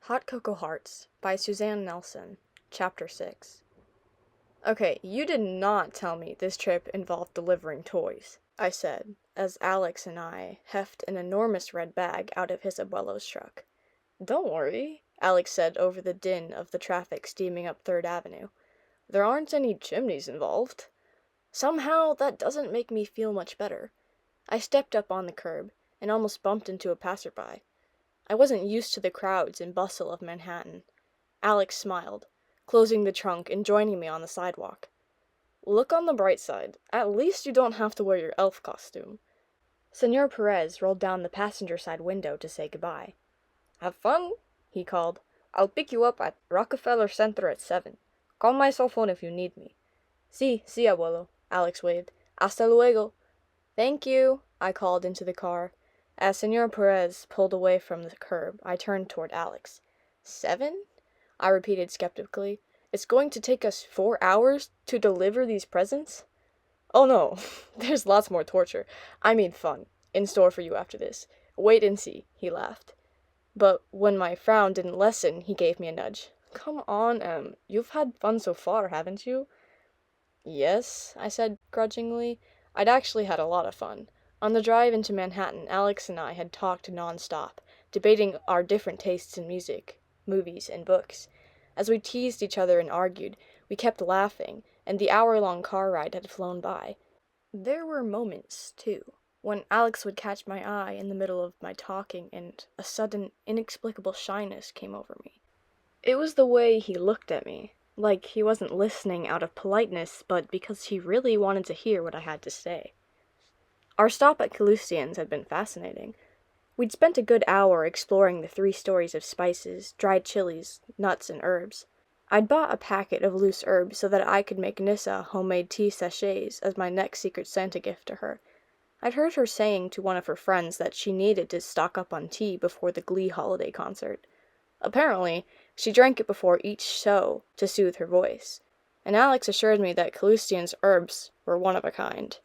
Hot Cocoa Hearts by Suzanne Nelson, Chapter 6. Okay, you did not tell me this trip involved delivering toys, I said, as Alex and I heft an enormous red bag out of his abuelo's truck. Don't worry, Alex said over the din of the traffic steaming up 3rd Avenue. There aren't any chimneys involved. Somehow, that doesn't make me feel much better. I stepped up on the curb and almost bumped into a passerby. I wasn't used to the crowds and bustle of Manhattan. Alex smiled, closing the trunk and joining me on the sidewalk. Look on the bright side. At least you don't have to wear your elf costume. Senor Perez rolled down the passenger side window to say goodbye. Have fun, he called. I'll pick you up at Rockefeller Center at 7. Call my cell phone if you need me. Si, abuelo, Alex waved. Hasta luego. Thank you, I called into the car. As Senor Perez pulled away from the curb, I turned toward Alex. 7? I repeated skeptically. It's going to take us 4 hours to deliver these presents? Oh no, there's lots more torture. I mean fun, in store for you after this. Wait and see, he laughed. But when my frown didn't lessen, he gave me a nudge. Come on, Em, you've had fun so far, haven't you? Yes, I said grudgingly. I'd actually had a lot of fun. On the drive into Manhattan, Alex and I had talked non-stop, debating our different tastes in music, movies, and books. As we teased each other and argued, we kept laughing, and the hour-long car ride had flown by. There were moments, too, when Alex would catch my eye in the middle of my talking and a sudden, inexplicable shyness came over me. It was the way he looked at me, like he wasn't listening out of politeness, but because he really wanted to hear what I had to say. Our stop at Calustian's had been fascinating. We'd spent a good hour exploring the 3 stories of spices, dried chilies, nuts, and herbs. I'd bought a packet of loose herbs so that I could make Nissa homemade tea sachets as my next Secret Santa gift to her. I'd heard her saying to one of her friends that she needed to stock up on tea before the Glee holiday concert. Apparently, she drank it before each show to soothe her voice, and Alex assured me that Calustian's herbs were one of a kind.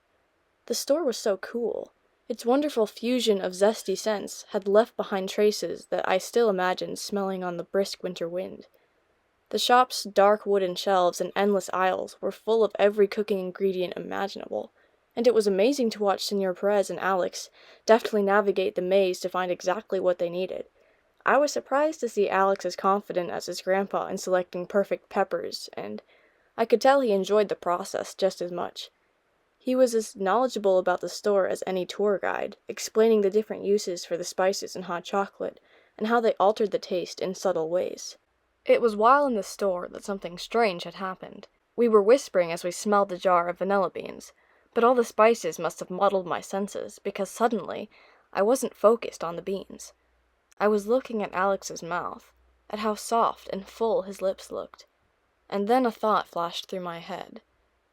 The store was so cool. Its wonderful fusion of zesty scents had left behind traces that I still imagined smelling on the brisk winter wind. The shop's dark wooden shelves and endless aisles were full of every cooking ingredient imaginable, and it was amazing to watch Senor Perez and Alex deftly navigate the maze to find exactly what they needed. I was surprised to see Alex as confident as his grandpa in selecting perfect peppers, and I could tell he enjoyed the process just as much. He was as knowledgeable about the store as any tour guide, explaining the different uses for the spices in hot chocolate, and how they altered the taste in subtle ways. It was while in the store that something strange had happened. We were whispering as we smelled the jar of vanilla beans, but all the spices must have muddled my senses, because suddenly, I wasn't focused on the beans. I was looking at Alex's mouth, at how soft and full his lips looked, and then a thought flashed through my head.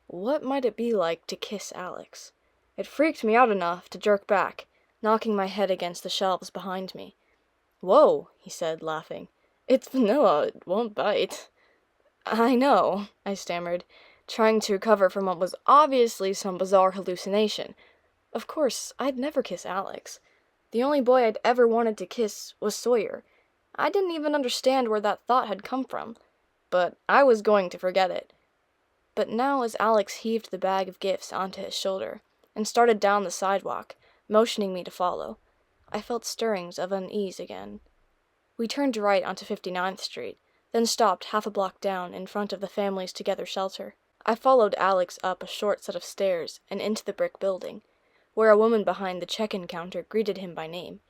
What might it be like to kiss Alex? It freaked me out enough to jerk back, knocking my head against the shelves behind me. Whoa, he said, laughing. It's vanilla, it won't bite. I know, I stammered, trying to recover from what was obviously some bizarre hallucination. Of course, I'd never kiss Alex. The only boy I'd ever wanted to kiss was Sawyer. I didn't even understand where that thought had come from, but I was going to forget it. But now as Alex heaved the bag of gifts onto his shoulder and started down the sidewalk, motioning me to follow, I felt stirrings of unease again. We turned right onto 59th Street, then stopped half a block down in front of the Families Together shelter. I followed Alex up a short set of stairs and into the brick building, where a woman behind the check-in counter greeted him by name.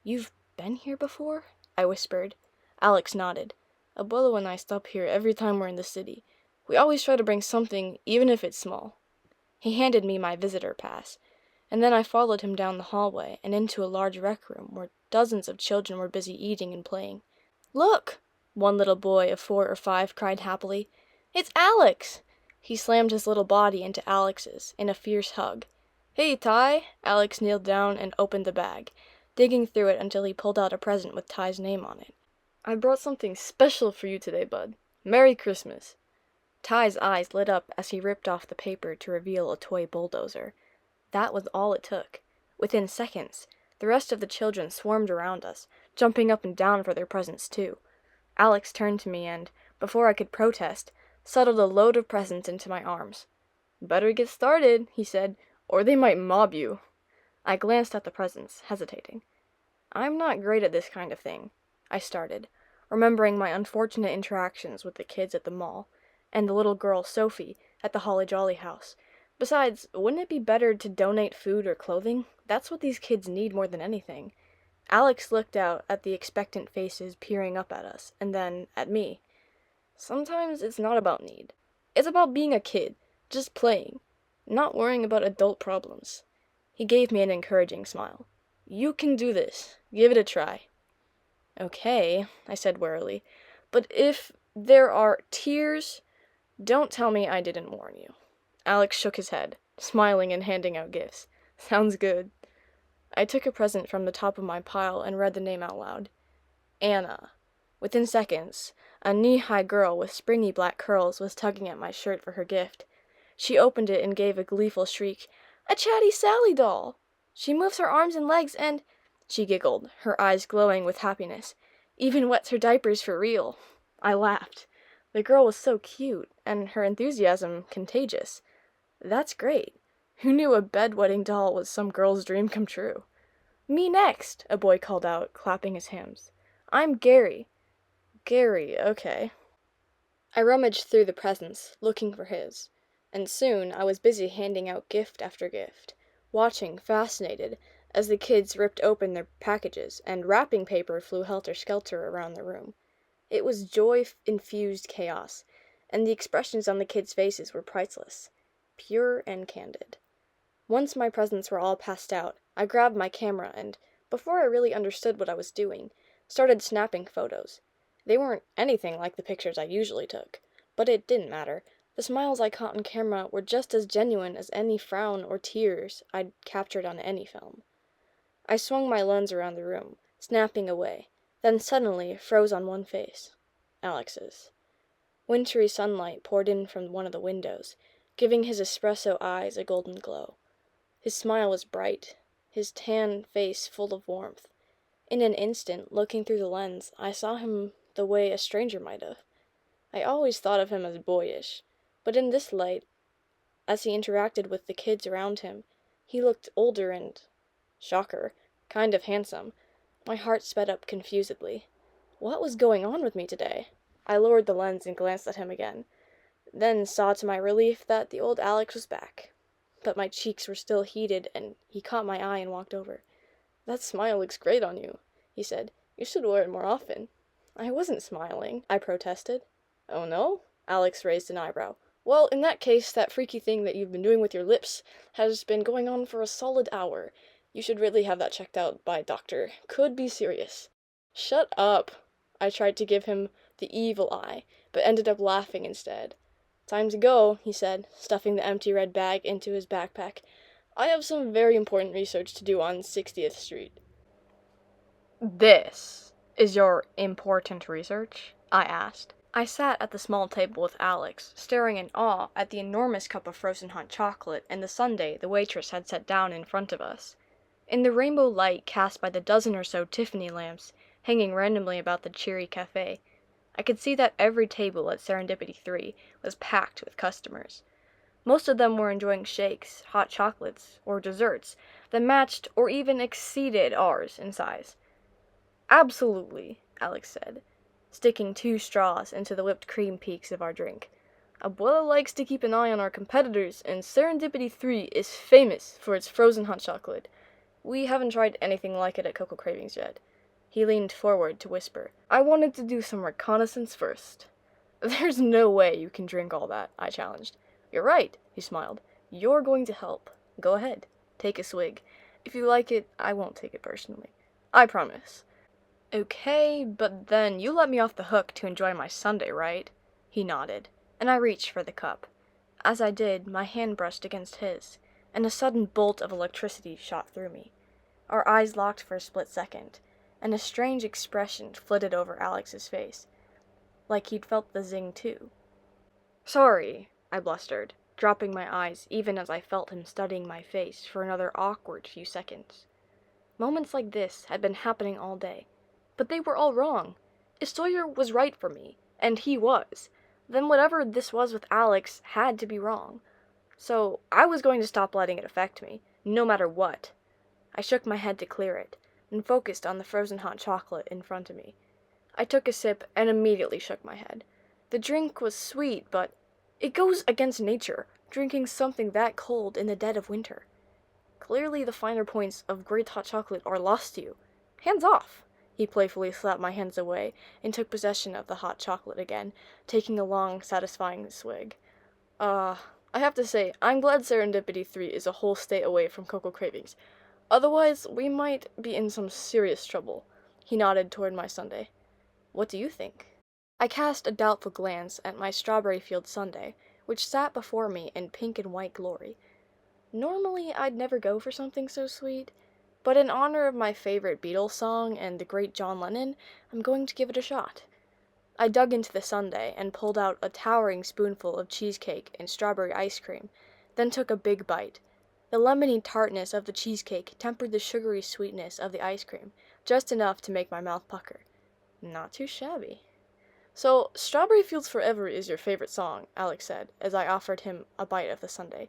You've been here before? I whispered. Alex nodded. Abuelo and I stop here every time we're in the city. We always try to bring something, even if it's small. He handed me my visitor pass, and then I followed him down the hallway and into a large rec room where dozens of children were busy eating and playing. Look! One little boy of 4 or 5 cried happily. It's Alex! He slammed his little body into Alex's in a fierce hug. Hey, Ty! Alex kneeled down and opened the bag, digging through it until he pulled out a present with Ty's name on it. I brought something special for you today, bud. Merry Christmas. Ty's eyes lit up as he ripped off the paper to reveal a toy bulldozer. That was all it took. Within seconds, the rest of the children swarmed around us, jumping up and down for their presents too. Alex turned to me and, before I could protest, settled a load of presents into my arms. "Better get started," he said, "or they might mob you." I glanced at the presents, hesitating. "I'm not great at this kind of thing," I started, remembering my unfortunate interactions with the kids at the mall, and the little girl, Sophie, at the Holly Jolly house. Besides, wouldn't it be better to donate food or clothing? That's what these kids need more than anything. Alex looked out at the expectant faces peering up at us, and then at me. "Sometimes it's not about need. It's about being a kid, just playing, not worrying about adult problems." He gave me an encouraging smile. "You can do this. Give it a try." "Okay," I said warily, "but if there are tears, don't tell me I didn't warn you." Alex shook his head, smiling and handing out gifts. "Sounds good." I took a present from the top of my pile and read the name out loud. Anna. Within seconds, a knee-high girl with springy black curls was tugging at my shirt for her gift. She opened it and gave a gleeful shriek. "A Chatty Sally doll! She moves her arms and legs and—" She giggled, her eyes glowing with happiness. "Even wets her diapers for real." I laughed. The girl was so cute, and her enthusiasm contagious. That's great. Who knew a bedwetting doll was some girl's dream come true? "Me next," a boy called out, clapping his hands. "I'm Gary." "Gary, okay." I rummaged through the presents, looking for his, and soon I was busy handing out gift after gift, watching, fascinated, as the kids ripped open their packages, and wrapping paper flew helter-skelter around the room. It was joy-infused chaos, and the expressions on the kids' faces were priceless, pure and candid. Once my presents were all passed out, I grabbed my camera and, before I really understood what I was doing, started snapping photos. They weren't anything like the pictures I usually took, but it didn't matter. The smiles I caught on camera were just as genuine as any frown or tears I'd captured on any film. I swung my lens around the room, snapping away, then suddenly froze on one face. Alex's. Wintry sunlight poured in from one of the windows, giving his espresso eyes a golden glow. His smile was bright, his tan face full of warmth. In an instant, looking through the lens, I saw him the way a stranger might have. I always thought of him as boyish, but in this light, as he interacted with the kids around him, he looked older and, shocker, kind of handsome. My heart sped up confusedly. What was going on with me today? I lowered the lens and glanced at him again, then saw to my relief that the old Alex was back. But my cheeks were still heated, and he caught my eye and walked over. "That smile looks great on you," he said. "You should wear it more often." "I wasn't smiling," I protested. "Oh no?" Alex raised an eyebrow. "Well, in that case, that freaky thing that you've been doing with your lips has been going on for a solid hour. You should really have that checked out by a doctor. Could be serious." "Shut up." I tried to give him the evil eye, but ended up laughing instead. "Time to go," he said, stuffing the empty red bag into his backpack. "I have some very important research to do on 60th Street. "This is your important research?" I asked. I sat at the small table with Alex, staring in awe at the enormous cup of frozen hot chocolate and the sundae the waitress had set down in front of us. In the rainbow light cast by the dozen or so Tiffany lamps hanging randomly about the cheery cafe, I could see that every table at Serendipity 3 was packed with customers. Most of them were enjoying shakes, hot chocolates, or desserts that matched or even exceeded ours in size. "Absolutely," Alex said, sticking 2 straws into the whipped cream peaks of our drink. "Abuela likes to keep an eye on our competitors, and Serendipity 3 is famous for its frozen hot chocolate. We haven't tried anything like it at Cocoa Cravings yet." He leaned forward to whisper, "I wanted to do some reconnaissance first." "There's no way you can drink all that," I challenged. "You're right," he smiled. "You're going to help. Go ahead. Take a swig. If you like it, I won't take it personally. I promise." "Okay, but then you let me off the hook to enjoy my sundae, right?" He nodded, and I reached for the cup. As I did, my hand brushed against his, and a sudden bolt of electricity shot through me. Our eyes locked for a split second, and a strange expression flitted over Alex's face, like he'd felt the zing too. "Sorry," I blustered, dropping my eyes even as I felt him studying my face for another awkward few seconds. Moments like this had been happening all day, But they were all wrong. If Sawyer was right for me, and he was, then whatever this was with Alex had to be wrong. So I was going to stop letting it affect me, no matter what. I shook my head to clear it, and focused on the frozen hot chocolate in front of me. I took a sip and immediately shook my head. The drink was sweet, but it goes against nature, drinking something that cold in the dead of winter. Clearly the finer points of great hot chocolate are lost to you. Hands off! He playfully slapped my hands away and took possession of the hot chocolate again, taking a long, satisfying swig. I have to say, I'm glad Serendipity 3 is a whole state away from cocoa cravings. Otherwise, we might be in some serious trouble. He nodded toward my sundae. What do you think? I cast a doubtful glance at my strawberry-filled sundae, which sat before me in pink and white glory. Normally, I'd never go for something so sweet, but in honor of my favorite Beatles song and the great John Lennon, I'm going to give it a shot. I dug into the sundae and pulled out a towering spoonful of cheesecake and strawberry ice cream, then took a big bite. The lemony tartness of the cheesecake tempered the sugary sweetness of the ice cream, just enough to make my mouth pucker. Not too shabby. So, Strawberry Fields Forever is your favorite song, Alex said, as I offered him a bite of the sundae.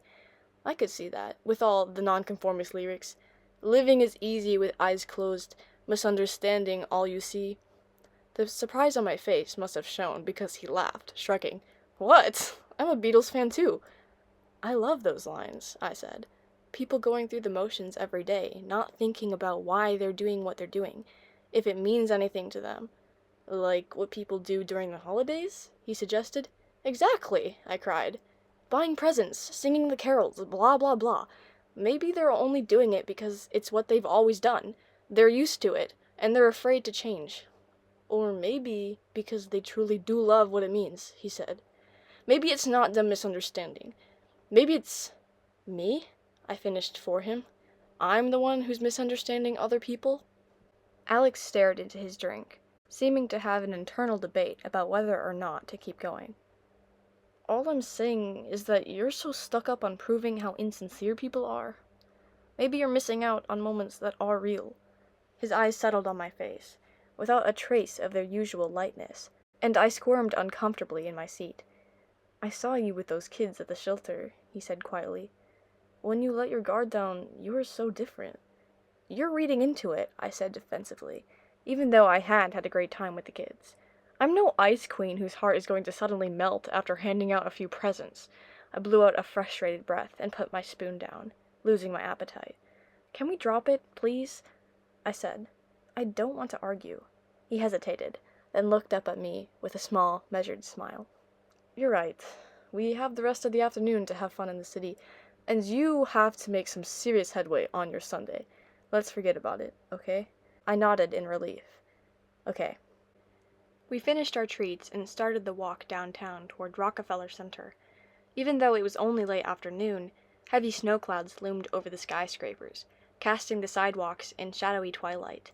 I could see that, with all the nonconformist lyrics. Living is easy with eyes closed, misunderstanding all you see. The surprise on my face must have shown because he laughed, shrugging. What? I'm a Beatles fan too. I love those lines, I said. People going through the motions every day, not thinking about why they're doing what they're doing, if it means anything to them. Like what people do during the holidays? He suggested. Exactly, I cried. Buying presents, singing the carols, blah blah blah. Maybe they're only doing it because it's what they've always done. They're used to it, and they're afraid to change. Or maybe because they truly do love what it means, he said. Maybe it's not them misunderstanding. Maybe it's me, I finished for him. I'm the one who's misunderstanding other people. Alex stared into his drink, seeming to have an internal debate about whether or not to keep going. All I'm saying is that you're so stuck up on proving how insincere people are. Maybe you're missing out on moments that are real. His eyes settled on my face, without a trace of their usual lightness, and I squirmed uncomfortably in my seat. I saw you with those kids at the shelter, he said quietly. When you let your guard down, you were so different. You're reading into it, I said defensively, even though I had had a great time with the kids. I'm no ice queen whose heart is going to suddenly melt after handing out a few presents. I blew out a frustrated breath and put my spoon down, losing my appetite. Can we drop it, please? I said. I don't want to argue. He hesitated, then looked up at me with a small, measured smile. You're right. We have the rest of the afternoon to have fun in the city, and you have to make some serious headway on your sundae. Let's forget about it, okay? I nodded in relief. Okay. We finished our treats and started the walk downtown toward Rockefeller Center. Even though it was only late afternoon, heavy snow clouds loomed over the skyscrapers, casting the sidewalks in shadowy twilight.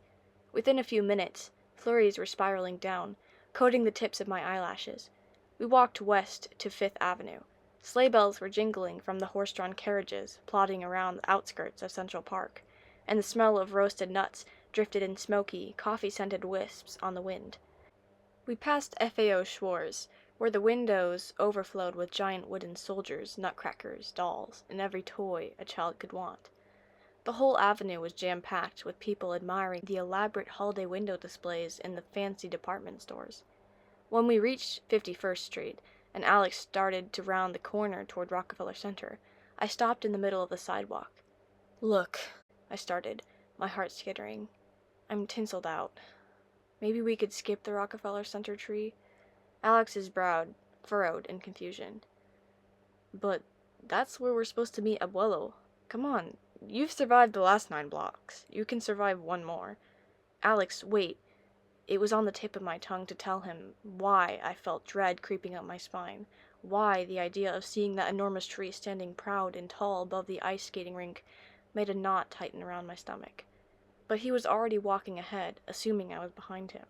Within a few minutes, flurries were spiraling down, coating the tips of my eyelashes. We walked west to Fifth Avenue. Sleigh bells were jingling from the horse-drawn carriages plodding around the outskirts of Central Park, and the smell of roasted nuts drifted in smoky, coffee-scented wisps on the wind. We passed FAO Schwarz, where the windows overflowed with giant wooden soldiers, nutcrackers, dolls, and every toy a child could want. The whole avenue was jam-packed with people admiring the elaborate holiday window displays in the fancy department stores. When we reached 51st Street, and Alex started to round the corner toward Rockefeller Center, I stopped in the middle of the sidewalk. Look, I started, my heart skittering. I'm tinseled out. Maybe we could skip the Rockefeller Center tree? Alex's brow furrowed in confusion. But that's where we're supposed to meet Abuelo. Come on, you've survived the last 9 blocks. You can survive one more. Alex, wait. It was on the tip of my tongue to tell him why I felt dread creeping up my spine, why the idea of seeing that enormous tree standing proud and tall above the ice skating rink made a knot tighten around my stomach. But he was already walking ahead, assuming I was behind him.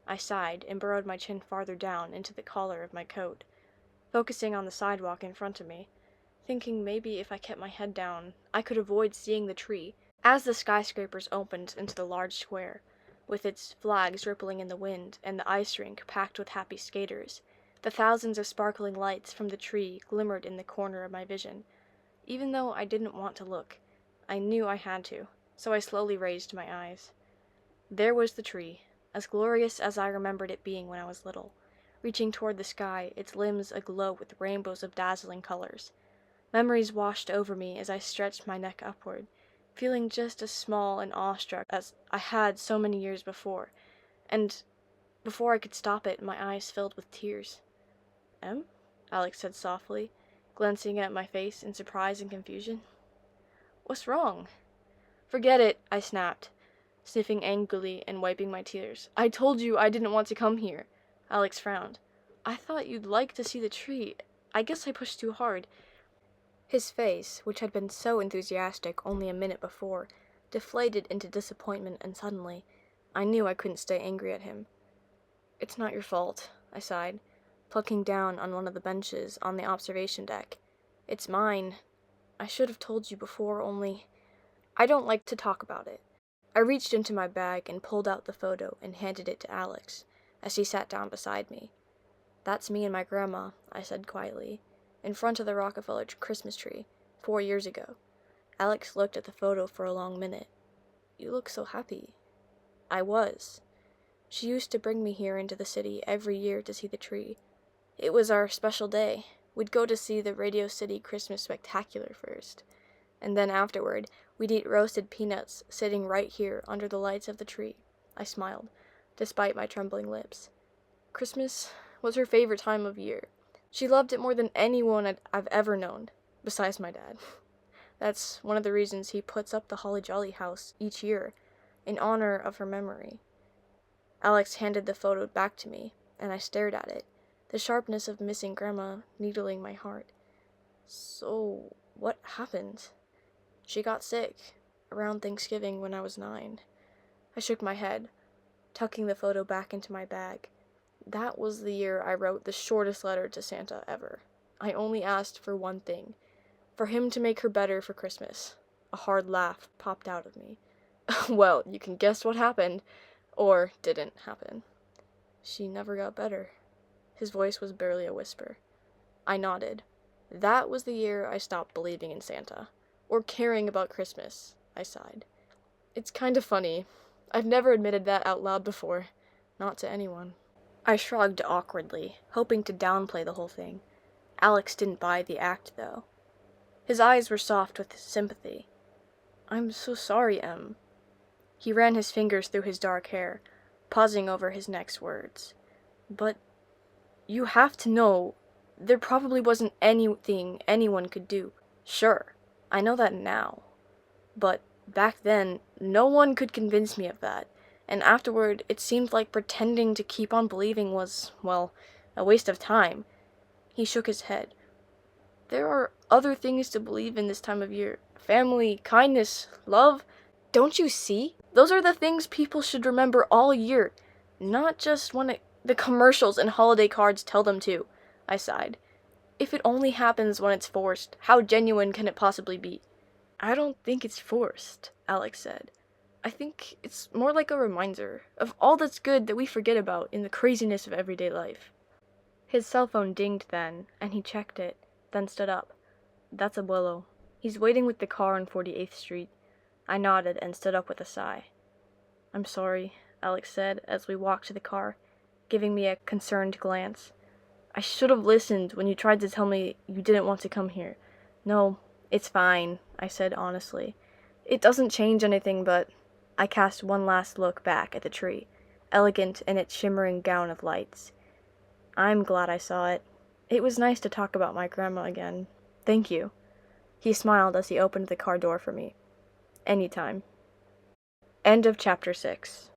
I sighed and burrowed my chin farther down into the collar of my coat, focusing on the sidewalk in front of me, thinking maybe if I kept my head down, I could avoid seeing the tree. As the skyscrapers opened into the large square, with its flags rippling in the wind and the ice rink packed with happy skaters. The thousands of sparkling lights from the tree glimmered in the corner of my vision. Even though I didn't want to look, I knew I had to, so I slowly raised my eyes. There was the tree, as glorious as I remembered it being when I was little, reaching toward the sky, its limbs aglow with rainbows of dazzling colors. Memories washed over me as I stretched my neck upward, feeling just as small and awestruck as I had so many years before, and before I could stop it, my eyes filled with tears. "Em?" Alex said softly, glancing at my face in surprise and confusion. "What's wrong?" "Forget it," I snapped, sniffing angrily and wiping my tears. "I told you I didn't want to come here." Alex frowned. "I thought you'd like to see the tree. I guess I pushed too hard." His face, which had been so enthusiastic only a minute before, deflated into disappointment, and suddenly, I knew I couldn't stay angry at him. "It's not your fault," I sighed, plucking down on one of the benches on the observation deck. "It's mine. I should have told you before, only I don't like to talk about it." I reached into my bag and pulled out the photo and handed it to Alex, as he sat down beside me. "That's me and my grandma," I said quietly, "in front of the Rockefeller Christmas tree, 4 years ago." Alex looked at the photo for a long minute. "You look so happy." I was. She used to bring me here into the city every year to see the tree. It was our special day. We'd go to see the Radio City Christmas Spectacular first, and then afterward, we'd eat roasted peanuts sitting right here under the lights of the tree. I smiled, despite my trembling lips. Christmas was her favorite time of year. She loved it more than anyone I've ever known, besides my dad. That's one of the reasons he puts up the Holly Jolly house each year, in honor of her memory. Alex handed the photo back to me, and I stared at it, the sharpness of missing Grandma needling my heart. "So, what happened?" "She got sick, around Thanksgiving when I was 9. I shook my head, tucking the photo back into my bag. That was the year I wrote the shortest letter to Santa ever. I only asked for one thing, for him to make her better for Christmas. A hard laugh popped out of me. "Well, you can guess what happened, or didn't happen." "She never got better." His voice was barely a whisper. I nodded. "That was the year I stopped believing in Santa, or caring about Christmas," I sighed. "It's kind of funny. I've never admitted that out loud before, not to anyone." I shrugged awkwardly, hoping to downplay the whole thing. Alex didn't buy the act, though. His eyes were soft with sympathy. "I'm so sorry, Em." He ran his fingers through his dark hair, pausing over his next words. "But you have to know, there probably wasn't anything anyone could do. Sure, I know that now. But back then, no one could convince me of that. And afterward, it seemed like pretending to keep on believing was, well, a waste of time." He shook his head. "There are other things to believe in this time of year. Family, kindness, love. Don't you see? Those are the things people should remember all year, not just when the commercials and holiday cards tell them to," I sighed. "If it only happens when it's forced, how genuine can it possibly be?" "I don't think it's forced," Alex said. "I think it's more like a reminder of all that's good that we forget about in the craziness of everyday life." His cell phone dinged then, and he checked it, then stood up. "That's Abuelo. He's waiting with the car on 48th Street. I nodded and stood up with a sigh. "I'm sorry," Alex said as we walked to the car, giving me a concerned glance. "I should have listened when you tried to tell me you didn't want to come here." "No, it's fine," I said honestly. "It doesn't change anything, but—" I cast one last look back at the tree, elegant in its shimmering gown of lights. "I'm glad I saw it. It was nice to talk about my grandma again. Thank you." He smiled as he opened the car door for me. "Anytime." End of chapter 6.